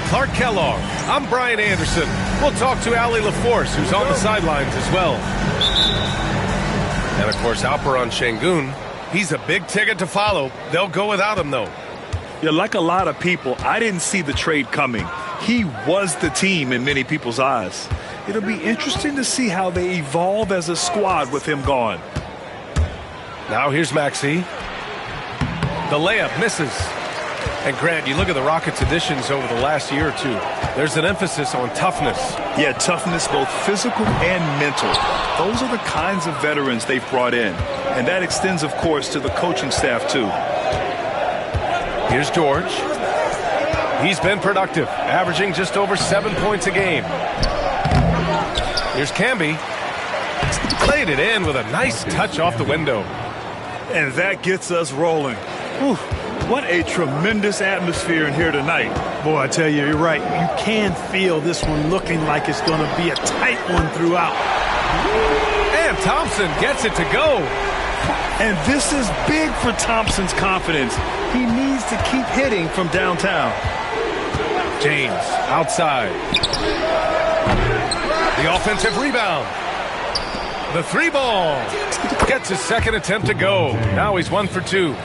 Clark Kellogg, I'm Brian Anderson. We'll talk to Allie LaForce, who's on the sidelines as well. And, of course, Alperen Sengun, he's a big ticket to follow. They'll go without him, though. Yeah, like a lot of people, I didn't see the trade coming. He was the team in many people's eyes. It'll be interesting to see how they evolve as a squad with him gone. Now here's Maxey. The layup misses. And Grant, you look at the Rockets' additions over the last year or two. There's an emphasis on toughness. Yeah, toughness, both physical and mental. Those are the kinds of veterans they've brought in. And that extends, of course, to the coaching staff, too. Here's George. He's been productive, averaging just over 7 points a game. Here's Camby. Played it in with a nice touch off the window. And that gets us rolling. Whew, what a tremendous atmosphere in here tonight. Boy, I tell you, you're right. You can feel this one looking like it's going to be a tight one throughout. And Thompson gets it to go. And this is big for Thompson's confidence. He needs to keep hitting from downtown. James outside. The offensive rebound. The three ball. Gets his second attempt to go. Now he's 1 for 2.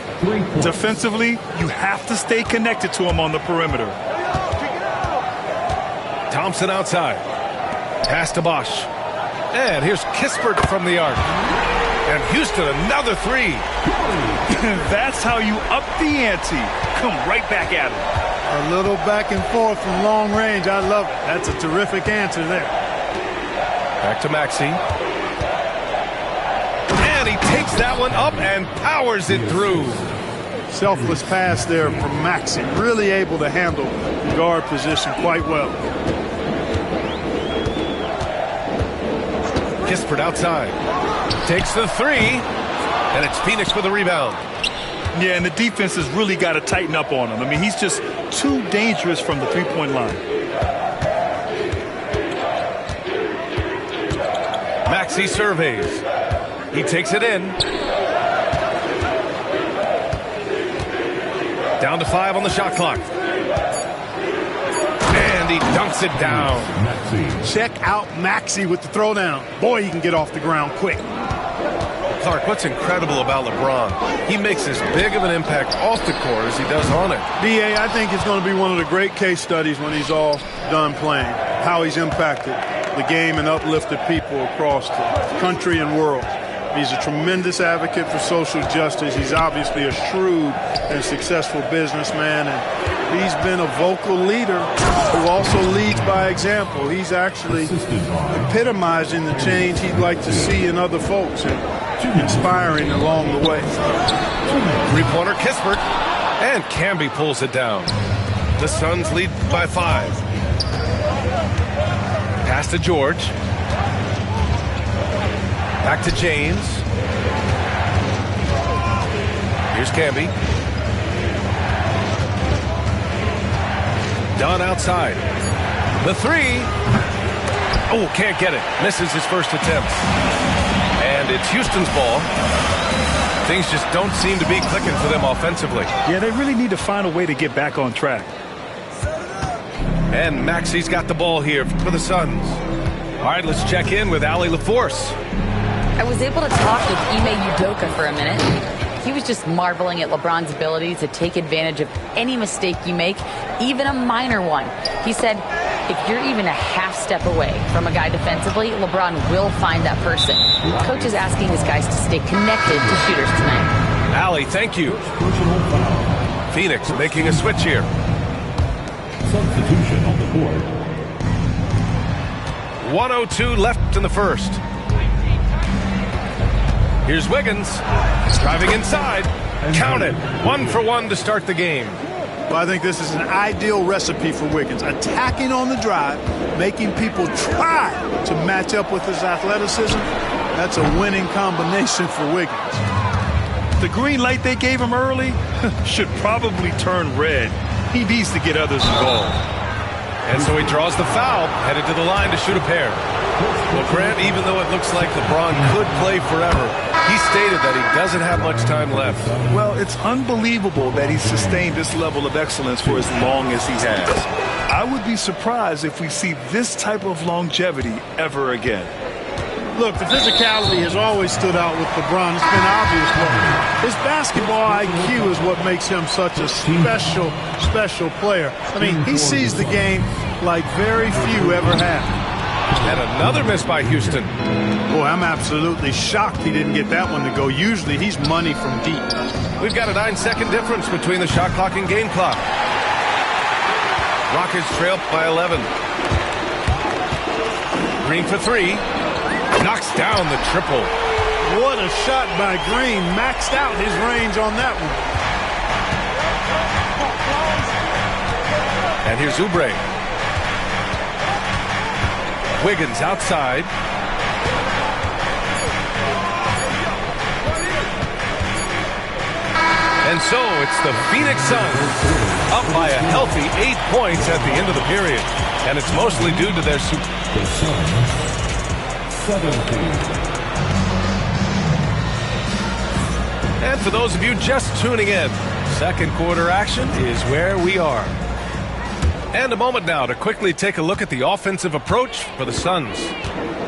Defensively, you have to stay connected to him on the perimeter. Thompson outside. Pass to Bosch. And here's Kispert from the arc. And Houston, another three. That's how you up the ante. Come right back at him. A little back and forth from long range. I love it. That's a terrific answer there. Back to Maxey. And he takes that one up and powers it through. Selfless pass there from Maxey. Really able to handle the guard position quite well. Kispert outside. Takes the three. And it's Phoenix with the rebound. Yeah, and the defense has really got to tighten up on him. I mean, he's just too dangerous from the three-point line. Maxey surveys. He takes it in. Down to 5 on the shot clock. And he dunks it down. Check out Maxey with the throwdown. Boy, he can get off the ground quick. Clark, what's incredible about LeBron, he makes as big of an impact off the court as he does on it. D.A., I think it's going to be one of the great case studies when he's all done playing, how he's impacted the game and uplifted people across the country and world. He's a tremendous advocate for social justice. He's obviously a shrewd and successful businessman, and he's been a vocal leader who also leads by example. He's actually epitomizing the change he'd like to see in other folks and inspiring along the way. Three-pointer Kispert, and Camby pulls it down. The Suns lead by 5. Pass to George. Back to James. Here's Camby. Dunn outside. The three. Oh, can't get it. Misses his first attempt. And it's Houston's ball. Things just don't seem to be clicking for them offensively. Yeah, they really need to find a way to get back on track. And Maxey's got the ball here for the Suns. All right, let's check in with Allie LaForce. I was able to talk with Ime Udoka for a minute. He was just marveling at LeBron's ability to take advantage of any mistake you make, even a minor one. He said, if you're even a half step away from a guy defensively, LeBron will find that person. Coach is asking his guys to stay connected to shooters tonight. Allie, thank you. Phoenix making a switch here. Substitution on the board. 1:02 left in the first. Here's Wiggins, driving inside. Count it. 1 for 1 to start the game. Well, I think this is an ideal recipe for Wiggins. Attacking on the drive, making people try to match up with his athleticism. That's a winning combination for Wiggins. The green light they gave him early should probably turn red. He needs to get others involved. And so he draws the foul, headed to the line to shoot a pair. Well, Grant, even though it looks like LeBron could play forever, he stated that he doesn't have much time left. Well, it's unbelievable that he's sustained this level of excellence for as long as he has. I would be surprised if we see this type of longevity ever again. Look, the physicality has always stood out with LeBron. It's been obvious, but his basketball IQ is what makes him such a special player. I mean, he sees the game like very few ever have. And another miss by Houston. Boy, I'm absolutely shocked he didn't get that one to go. Usually he's money from deep. We've got a 9-second difference between the shot clock and game clock. Rockets trail by 11. Green for three. Knocks down the triple. What a shot by Green. Maxed out his range on that one. And here's Oubre. Wiggins outside. And so it's the Phoenix Suns up by a healthy 8 points at the end of the period. And it's mostly due to their And for those of you just tuning in, second quarter action is where we are. And a moment now to quickly take a look at the offensive approach for the Suns.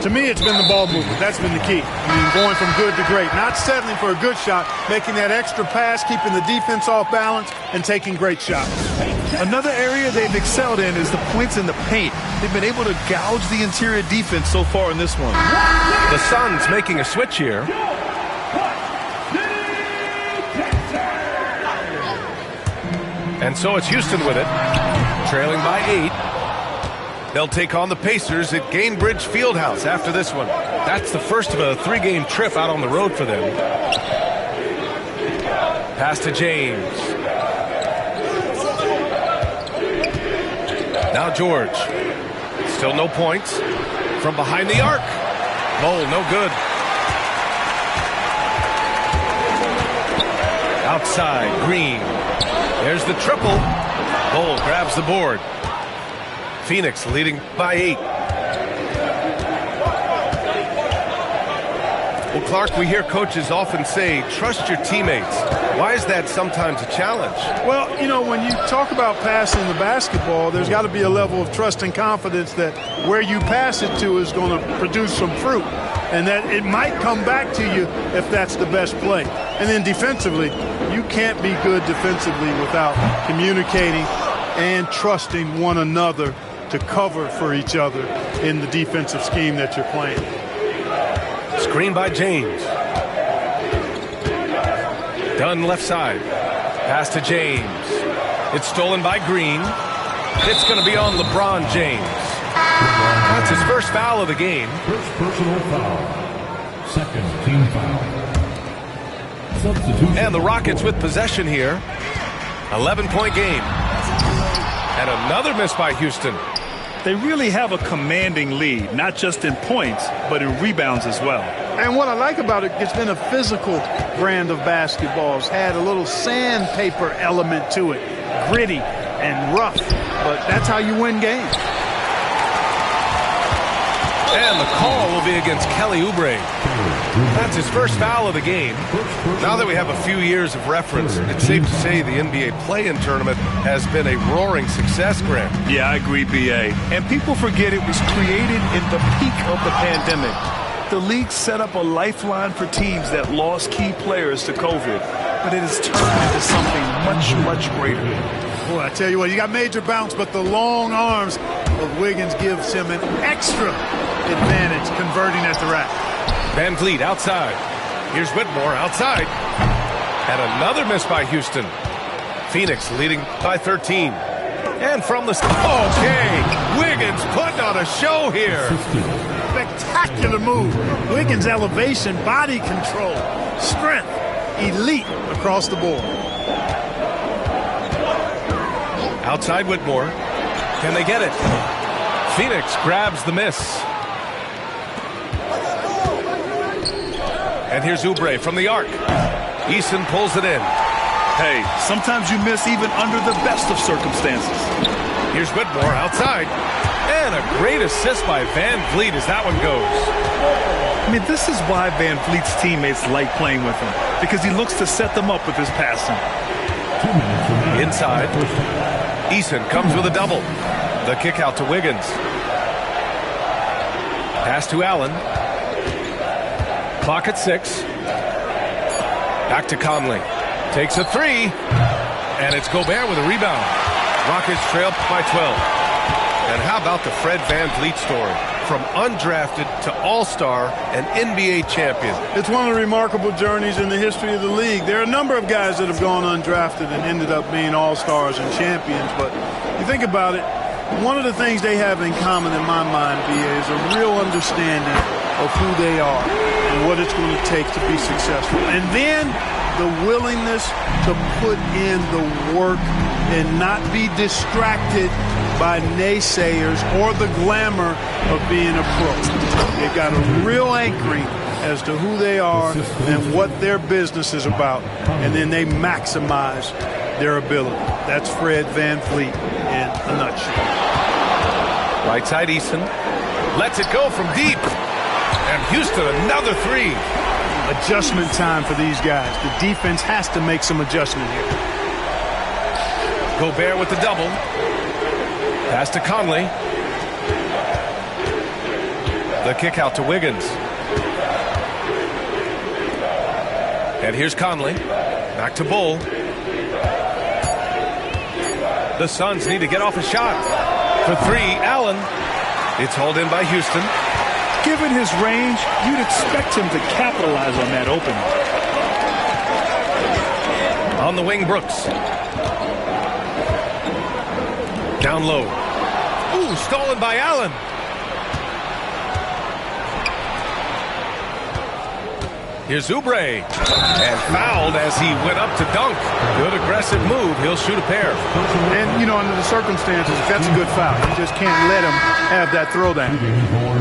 To me, it's been the ball movement. That's been the key. I mean, going from good to great. Not settling for a good shot, making that extra pass, keeping the defense off balance, and taking great shots. Another area they've excelled in is the points in the paint. They've been able to gouge the interior defense so far in this one. The Suns making a switch here. And so it's Houston with it, trailing by 8. They'll take on the Pacers at Gainbridge Fieldhouse after this one. That's the first of a 3-game trip out on the road for them. Pass to James. Now George. Still no points. From behind the arc. Bowl, no good. Outside, Green. There's the triple. Bowl grabs the board. Phoenix leading by 8. Well, Clark, we hear coaches often say, trust your teammates. Why is that sometimes a challenge? Well, you know, when you talk about passing the basketball, there's got to be a level of trust and confidence that where you pass it to is going to produce some fruit. And that it might come back to you if that's the best play. And then defensively, you can't be good defensively without communicating and trusting one another to cover for each other in the defensive scheme that you're playing. Screen by James. Dunn left side. Pass to James. It's stolen by Green. It's going to be on LeBron James. That's his first foul of the game. First personal foul. Second team foul. Substitution. And the Rockets with possession here. 11-point game. And another miss by Houston. They really have a commanding lead, not just in points, but in rebounds as well. And what I like about it, it's been a physical brand of basketball. It's had a little sandpaper element to it, gritty and rough, but that's how you win games. And the call will be against Kelly Oubre. That's his first foul of the game. Now that we have a few years of reference, it's safe to say the NBA play-in tournament has been a roaring success, Grant. Yeah, I agree, B.A. And people forget it was created in the peak of the pandemic. The league set up a lifeline for teams that lost key players to COVID, but it has turned into something much, much greater. Boy, I tell you what, you got major bounce, but the long arms of Wiggins gives him an extra advantage converting at the rack. Van Vliet outside. Here's Whitmore outside. And another miss by Houston. Phoenix leading by 13. And from the... Okay, Wiggins putting on a show here. Spectacular move. Wiggins' elevation, body control, strength, elite across the board. Outside Whitmore. Can they get it? Phoenix grabs the miss. And here's Oubre from the arc. Eason pulls it in. Hey, sometimes you miss even under the best of circumstances. Here's Whitmore outside. And a great assist by Van Vliet as that one goes. I mean, this is why Van Vliet's teammates like playing with him, because he looks to set them up with his passing. Inside. Eason comes with a double. The kick out to Wiggins. Pass to Allen. Clock at 6. Back to Conley. Takes a 3. And it's Gobert with a rebound. Rockets trail by 12. And how about the Fred VanVleet story? From undrafted to all-star and NBA champion. It's one of the remarkable journeys in the history of the league. There are a number of guys that have gone undrafted and ended up being all-stars and champions. But you think about it, one of the things they have in common in my mind, B.A., is a real understanding of who they are and what it's going to take to be successful. And then the willingness to put in the work and not be distracted by naysayers or the glamour of being a pro. They got a real anchoring as to who they are and what their business is about, and then they maximize their ability. That's Fred VanVleet in a nutshell. Right side Eason lets it go from deep. And Houston, another 3. Adjustment time for these guys. The defense has to make some adjustment here. Gobert with the double. Pass to Conley. The kick out to Wiggins. And here's Conley. Back to Bull. The Suns need to get off a shot. For 3, Allen. It's hauled in by Houston. Given his range, you'd expect him to capitalize on that opening. On the wing, Brooks. Down low. Ooh, stolen by Allen. Here's Oubre. And fouled as he went up to dunk. Good aggressive move. He'll shoot a pair. And, you know, under the circumstances, that's a good foul. You just can't let him have that throwdown.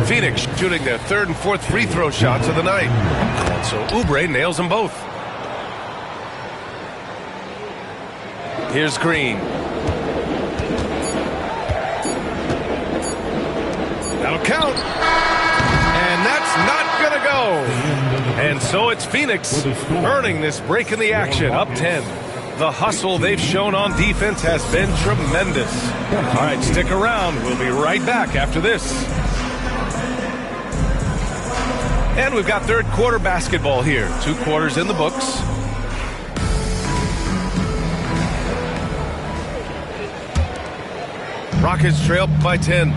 Phoenix shooting their 3rd and 4th free throw shots of the night. And so Oubre nails them both. Here's Green. That'll count. And that's not going to go. And so it's Phoenix earning this break in the action, up 10. The hustle they've shown on defense has been tremendous. All right, stick around. We'll be right back after this. And we've got third quarter basketball here. 2 quarters in the books. Rockets trail by 10.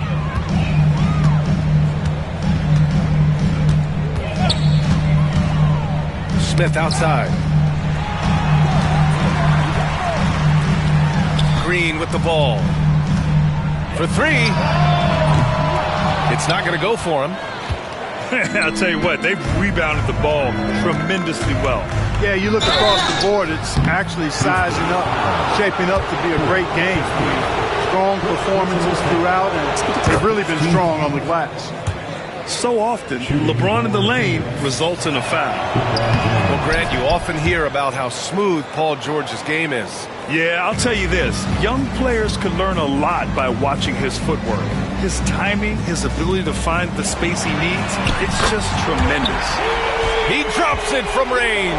Smith outside. Green with the ball. For 3. It's not going to go for him. I'll tell you what, they've rebounded the ball tremendously well. Yeah, you look across the board, it's actually sizing up, shaping up to be a great game. I mean, strong performances throughout, and they've really been strong on the glass. So often, LeBron in the lane results in a foul. Well, Grant, you often hear about how smooth Paul George's game is. Yeah, I'll tell you this. Young players can learn a lot by watching his footwork. His timing, his ability to find the space he needs, it's just tremendous. He drops it from range.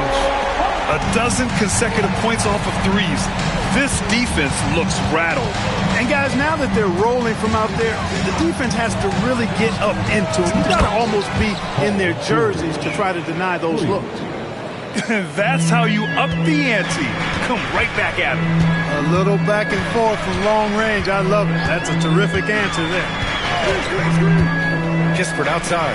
A dozen consecutive points off of threes. This defense looks rattled. And guys, now that they're rolling from out there, the defense has to really get up into them. You got to almost be in their jerseys to try to deny those looks. That's how you up the ante. Come right back at him. A little back and forth from long range. I love it. That's a terrific answer there. Kispert outside.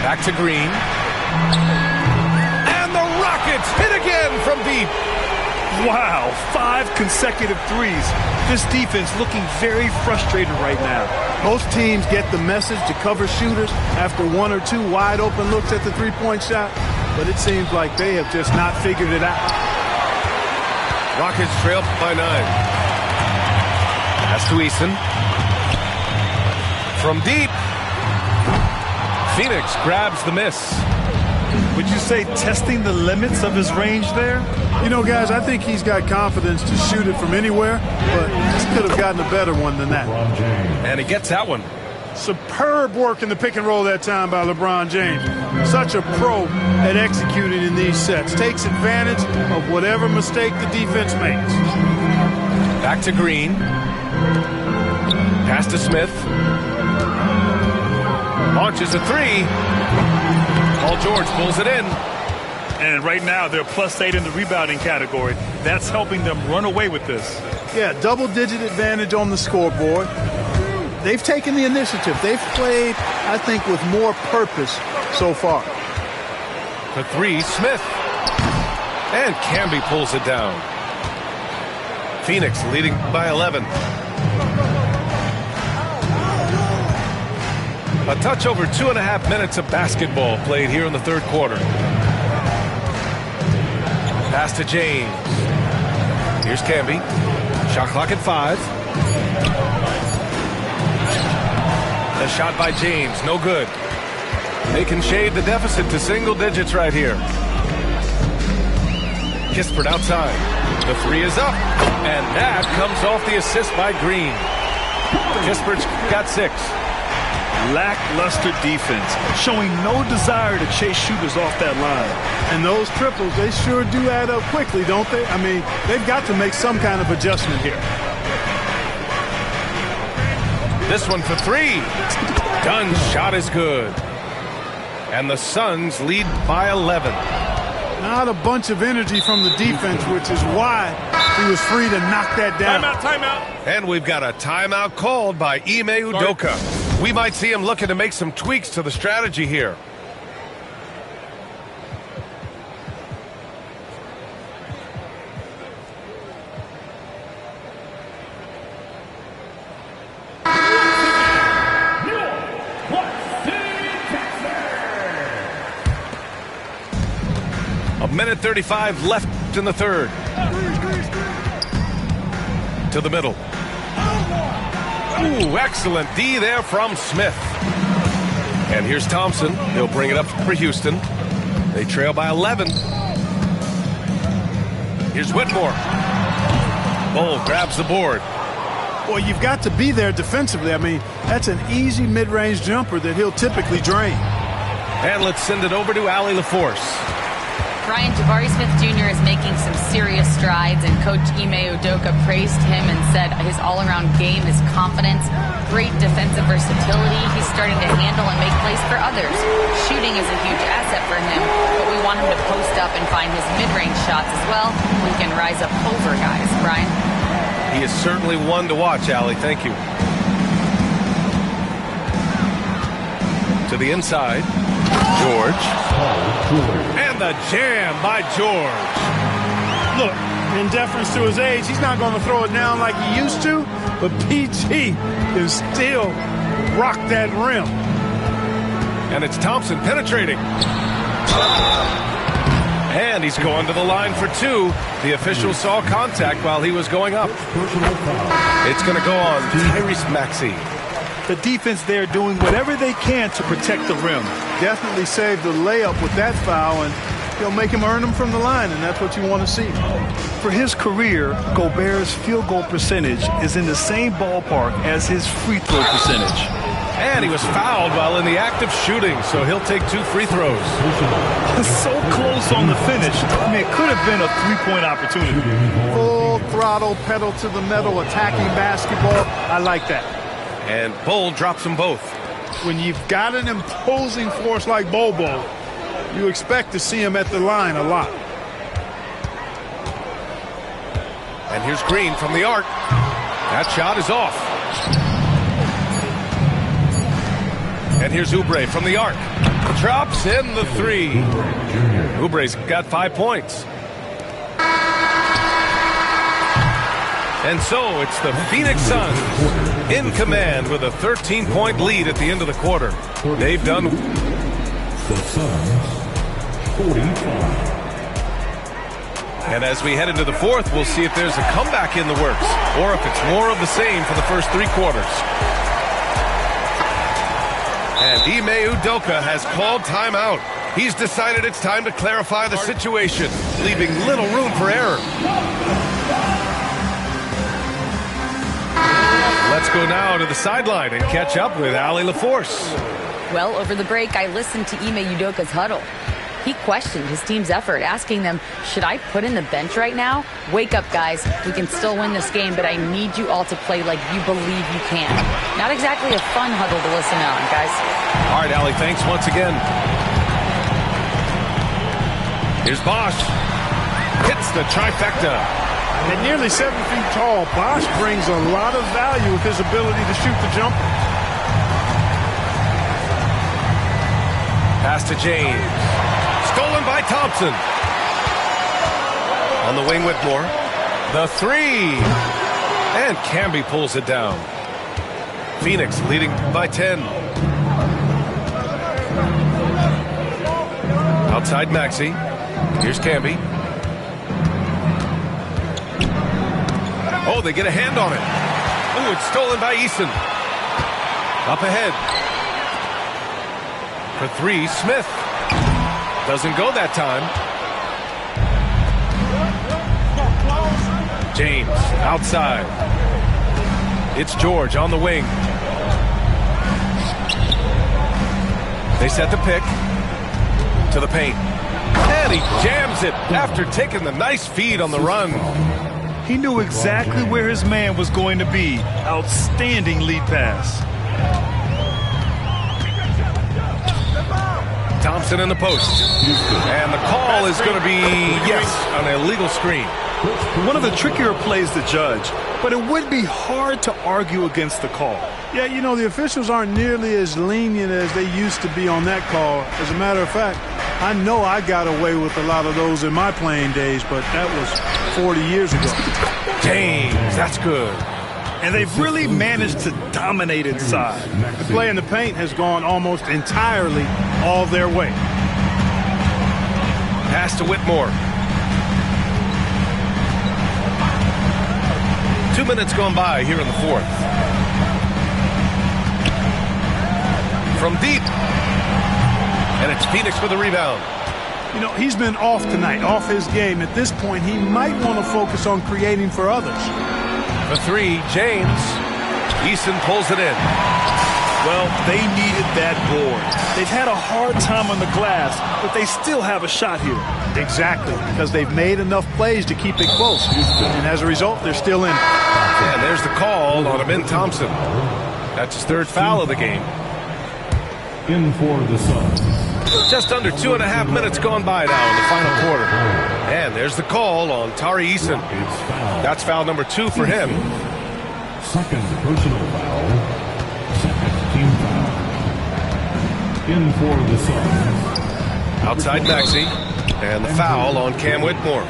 Back to Green. And the Rockets hit again from deep. Wow, 5 consecutive threes. This defense looking very frustrated right now. Most teams get the message to cover shooters after 1 or 2 wide open looks at the three-point shot, but it seems like they have just not figured it out. Rockets trail by 9. Pass to Eason. From deep. Phoenix grabs the miss. Would you say testing the limits of his range there? You know, guys, I think he's got confidence to shoot it from anywhere, but he could have gotten a better one than that. And he gets that one. Superb work in the pick and roll that time by LeBron James. Such a pro at executing in these sets. Takes advantage of whatever mistake the defense makes. Back to Green. Pass to Smith. Launches a three. Paul George pulls it in. And right now, they're +8 in the rebounding category. That's helping them run away with this. Yeah, double-digit advantage on the scoreboard. They've taken the initiative. They've played, I think, with more purpose so far. The three, Smith. And Camby pulls it down. Phoenix leading by 11. A touch over 2.5 minutes of basketball played here in the third quarter. Pass to James. Here's Camby. Shot clock at 5. A shot by James, no good. They can shade the deficit to single digits right here. Kispert outside. The three is up. And that comes off the assist by Green. Kispert's got 6. Lackluster defense, showing no desire to chase shooters off that line. And those triples, they sure do add up quickly, don't they? I mean, they've got to make some kind of adjustment here. This one for 3. Dunn's shot is good. And the Suns lead by 11. Not a bunch of energy from the defense, which is why he was free to knock that down. Timeout. And we've got a timeout called by Ime Udoka. We might see him looking to make some tweaks to the strategy here. A minute 35 left in the third. To the middle. Ooh, excellent D there from Smith. And here's Thompson. He'll bring it up for Houston. They trail by 11. Here's Whitmore. Bull grabs the board. Well, you've got to be there defensively. I mean, that's an easy mid-range jumper that he'll typically drain. And let's send it over to Allie LaForce. Ryan, Jabari Smith Jr. is making some serious strides, and Coach Ime Udoka praised him and said his all-around game, his confidence, great defensive versatility. He's starting to handle and make plays for others. Shooting is a huge asset for him, but we want him to post up and find his mid-range shots as well. We can rise up over guys. Brian? He is certainly one to watch, Allie. Thank you. To the inside. George. And the jam by George. Look, in deference to his age, he's not going to throw it down like he used to, but PG can still rock that rim. And it's Thompson penetrating. And he's going to the line for 2. The official saw contact while he was going up. It's going to go on Tyrese Maxey. The defense there doing whatever they can to protect the rim. Definitely saved the layup with that foul, and he'll make him earn them from the line, and that's what you want to see. For his career, Gobert's field goal percentage is in the same ballpark as his free throw percentage. And he was fouled while in the act of shooting, so he'll take 2 free throws. So close on the finish. I mean, it could have been a three-point opportunity. Full throttle, pedal to the metal, attacking basketball. I like that. And Bull drops them both. When you've got an imposing force like Bobo, you expect to see him at the line a lot. And here's Green from the arc. That shot is off. And here's Oubre from the arc. Drops in the 3. Oubre's got 5 points. And so it's the Phoenix Suns in command with a 13-point lead at the end of the quarter. They've done. The Suns, 45. And as we head into the fourth, we'll see if there's a comeback in the works or if it's more of the same for the first 3 quarters. And Ime Udoka has called timeout. He's decided it's time to clarify the situation, leaving little room for error. Let's go now to the sideline and catch up with Allie LaForce. Well, over the break, I listened to Ime Udoka's huddle. He questioned his team's effort, asking them, should I put in the bench right now? Wake up, guys. We can still win this game, but I need you all to play like you believe you can. Not exactly a fun huddle to listen on, guys. All right, Allie, thanks once again. Here's Bosch. Hits the trifecta. At nearly 7 feet tall, Bosch brings a lot of value with his ability to shoot the jumper. Pass to James. Stolen by Thompson. On the wing, Whitmore. The three. And Camby pulls it down. Phoenix leading by 10. Outside Maxey. Here's Camby. Oh, they get a hand on it. Oh, it's stolen by Eason. Up ahead. For three, Smith. Doesn't go that time. James outside. It's George on the wing. They set the pick to the paint. And he jams it after taking the nice feed on the run. He knew exactly where his man was going to be. Outstanding lead pass. Thompson in the post. And the call is going to be, yes, an illegal screen. One of the trickier plays to judge, but it would be hard to argue against the call. Yeah, you know, the officials aren't nearly as lenient as they used to be on that call. As a matter of fact, I know I got away with a lot of those in my playing days, but that was 40 years ago. James, that's good. And they've really managed to dominate inside. The play in the paint has gone almost entirely all their way. Pass to Whitmore. 2 minutes gone by here in the fourth. From deep. And it's Phoenix for the rebound. You know, he's been off tonight, off his game. At this point, he might want to focus on creating for others. The three, James. Eason pulls it in. Well, they needed that board. They've had a hard time on the glass, but they still have a shot here. Exactly, because they've made enough plays to keep it close. And as a result, they're still in. And there's the call on Amin Thompson. That's his third foul of the game. In for the Suns. Just under 2.5 minutes gone by now in the final quarter. And there's the call on Tari Eason. That's foul number 2 for him. Second personal foul. Second team foul. In for the Suns. Outside Maxey. And the foul on Cam Whitmore.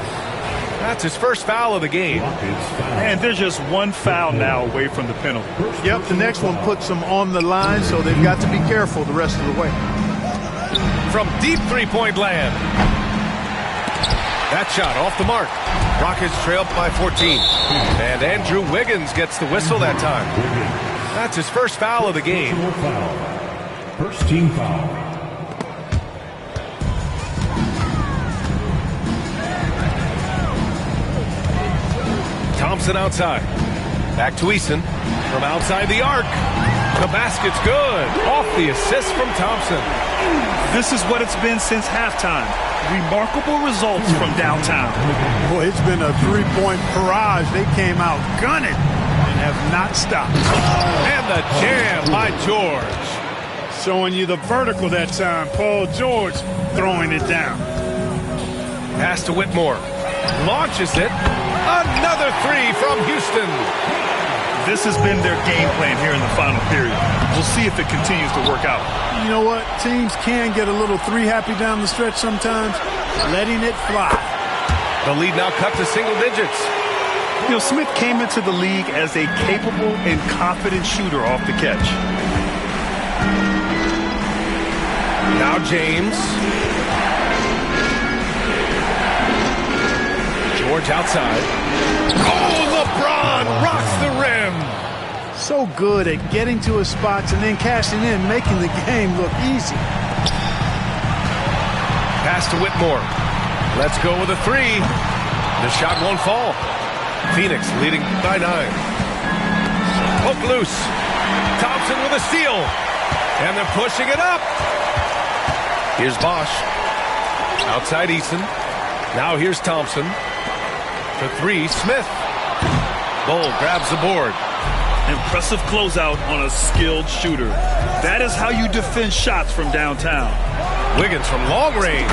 That's his first foul of the game. And they're just one foul now away from the penalty. Yep, the next one puts them on the line, so they've got to be careful the rest of the way. From deep three-point land. That shot off the mark. Rockets trail by 14. And Andrew Wiggins gets the whistle that time. That's his first foul of the game. First team foul. Thompson outside. Back to Eason. From outside the arc. The basket's good. Off the assist from Thompson. This is what it's been since halftime. Remarkable results from downtown. Boy, it's been a three-point barrage. They came out gunning and have not stopped. And the jam by George. Showing you the vertical that time. Paul George throwing it down. Pass to Whitmore. Launches it. Another three from Houston. This has been their game plan here in the final period. We'll see if it continues to work out. You know what? Teams can get a little three-happy down the stretch sometimes. Letting it fly. The lead now cut to single digits. You know, Smith came into the league as a capable and confident shooter off the catch. Now James. George outside. Oh, LeBron rocks the rim. So good at getting to his spots and then cashing in, making the game look easy. Pass to Whitmore. Let's go with a three. The shot won't fall. Phoenix leading by 9. Poke loose. Thompson with a steal. And they're pushing it up. Here's Bosch. Outside Eason. Now here's Thompson. For three, Smith. Bull grabs the board. Impressive closeout on a skilled shooter. That is how you defend shots from downtown. Wiggins from long range.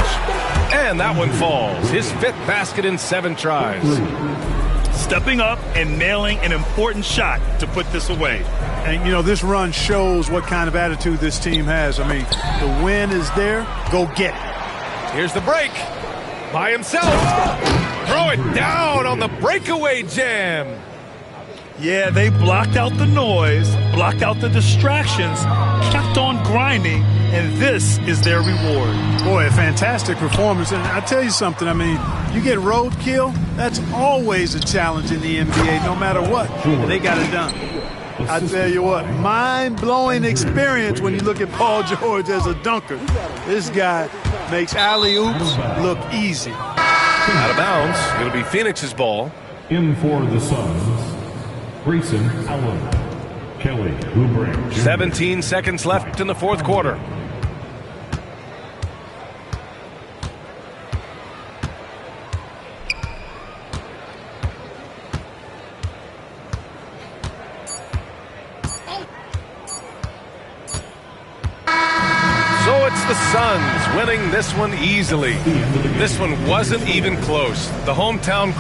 And that one falls. His 5th basket in 7 tries. Stepping up and nailing an important shot to put this away. And, you know, this run shows what kind of attitude this team has. I mean, the win is there. Go get it. Here's the break. By himself. Throw it down on the breakaway jam. Yeah, they blocked out the noise, blocked out the distractions, kept on grinding, and this is their reward. Boy, a fantastic performance. And I tell you something, I mean, you get roadkill, that's always a challenge in the NBA, no matter what. And they got it done. I tell you what, mind-blowing experience when you look at Paul George as a dunker. This guy makes alley-oops look easy. Out of bounds. It'll be Phoenix's ball. In for the Suns, Grayson Allen. Kelly Oubre Jr. 17 seconds left in the 4th quarter. So it's the Suns winning this one easily. This one wasn't even close. The hometown